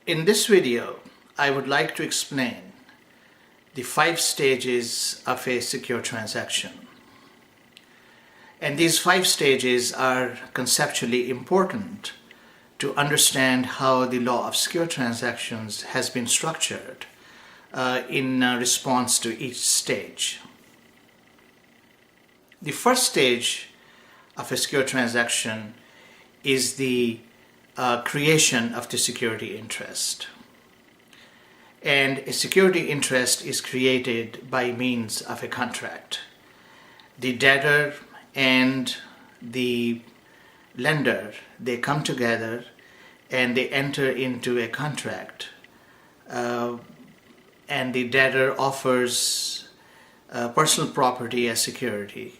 In this video, I would like to explain the 5 stages of a secure transaction. And these 5 stages are conceptually important to understand how the law of secure transactions has been structured in response to each stage. The first stage of a secure transaction is the creation of the security interest. And a security interest is created by means of a contract. The debtor and the lender, they come together and they enter into a contract. And the debtor offers personal property as security,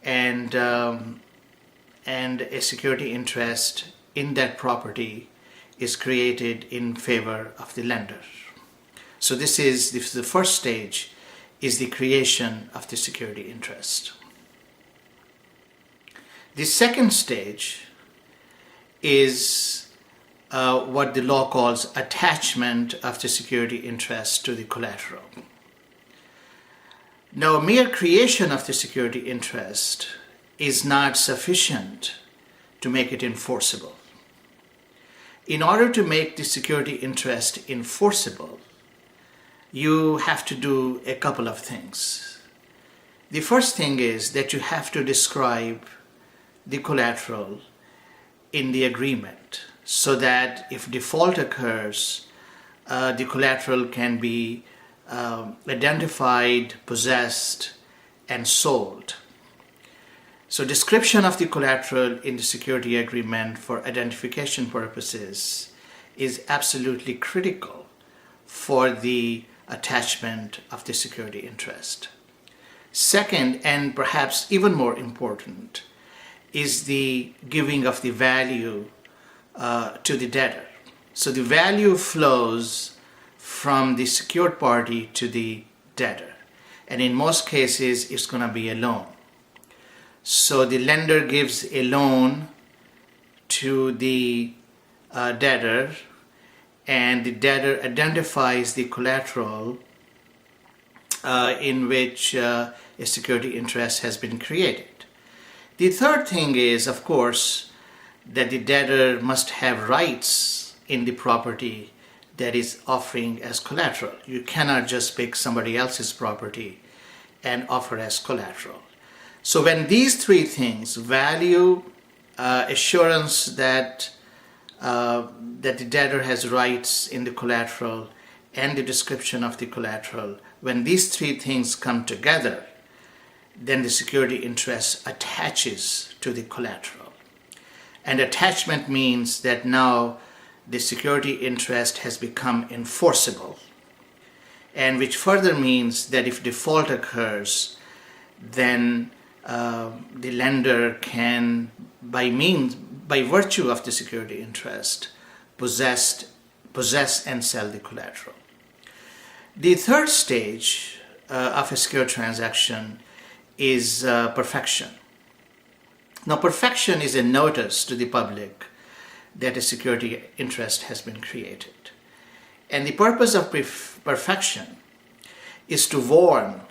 and a security interest in that property is created in favor of the lender. So this is the first stage, is the creation of the security interest. The second stage is what the law calls attachment of the security interest to the collateral. Now, mere creation of the security interest is not sufficient to make it enforceable. In order to make the security interest enforceable, you have to do a couple of things. The first thing is that you have to describe the collateral in the agreement so that if default occurs, the collateral can be identified, possessed, and sold. So description of the collateral in the security agreement for identification purposes is absolutely critical for the attachment of the security interest. Second, and perhaps even more important, is the giving of the value to the debtor. So the value flows from the secured party to the debtor. And in most cases, it's going to be a loan. So the lender gives a loan to the debtor, and the debtor identifies the collateral in which a security interest has been created. The third thing is, of course, that the debtor must have rights in the property that is offering as collateral. You cannot just pick somebody else's property and offer as collateral. So when these 3 things, value, assurance that the debtor has rights in the collateral, and the description of the collateral, when these 3 things come together, then the security interest attaches to the collateral. And attachment means that now the security interest has become enforceable, and which further means that if default occurs, then the lender can, by virtue of the security interest, possess and sell the collateral. The third stage of a secure transaction is perfection. Now, perfection is a notice to the public that a security interest has been created. And the purpose of perfection is to warn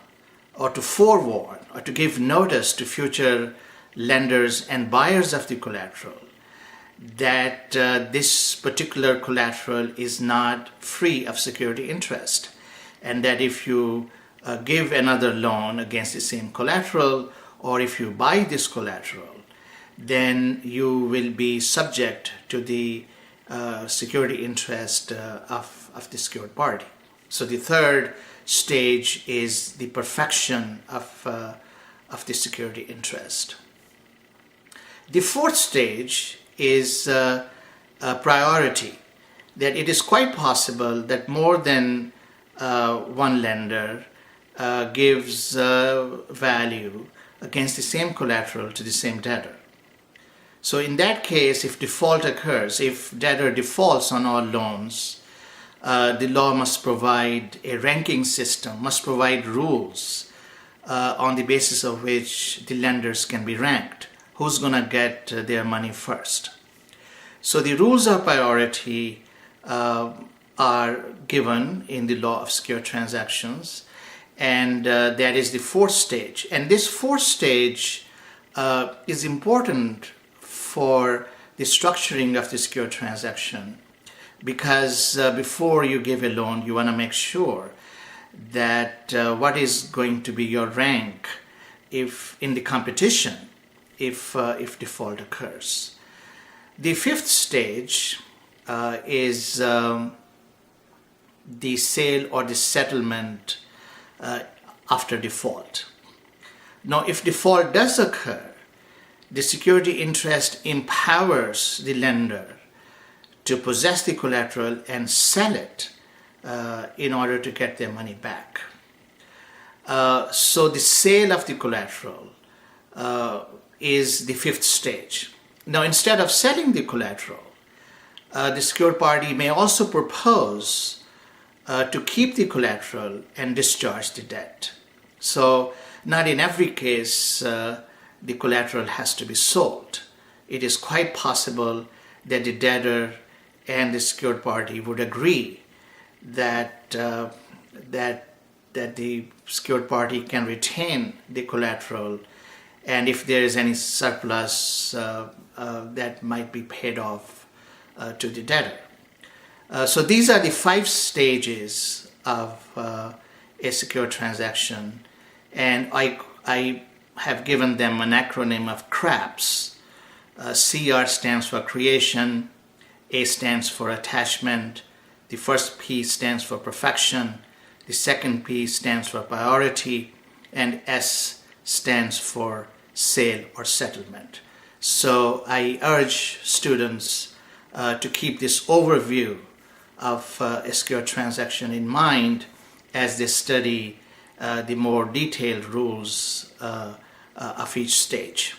or to forewarn or to give notice to future lenders and buyers of the collateral that this particular collateral is not free of security interest, and that if you give another loan against the same collateral, or if you buy this collateral, then you will be subject to the security interest of the secured party. So the third stage is the perfection of the security interest. The fourth stage is priority, that it is quite possible that more than one lender gives value against the same collateral to the same debtor. So in that case, if default occurs, if debtor defaults on all loans, the law must provide a ranking system, must provide rules on the basis of which the lenders can be ranked. Who's going to get their money first? So the rules of priority are given in the law of secure transactions, and that is the fourth stage. And this fourth stage is important for the structuring of the secure transaction, because before you give a loan, you want to make sure that what is going to be your rank if in the competition if default occurs. The fifth stage is the sale or the settlement after default. Now, if default does occur, the security interest empowers the lender to possess the collateral and sell it in order to get their money back. So the sale of the collateral is the fifth stage. Now, instead of selling the collateral, the secured party may also propose to keep the collateral and discharge the debt. So not in every case the collateral has to be sold. It is quite possible that the debtor and the secured party would agree that the secured party can retain the collateral, and if there is any surplus that might be paid off to the debtor. So these are the 5 stages of a secure transaction, and I have given them an acronym of CRAPS. CR stands for creation, A stands for attachment, the first P stands for perfection, the second P stands for priority, and S stands for sale or settlement. So I urge students to keep this overview of a secure transaction in mind as they study the more detailed rules of each stage.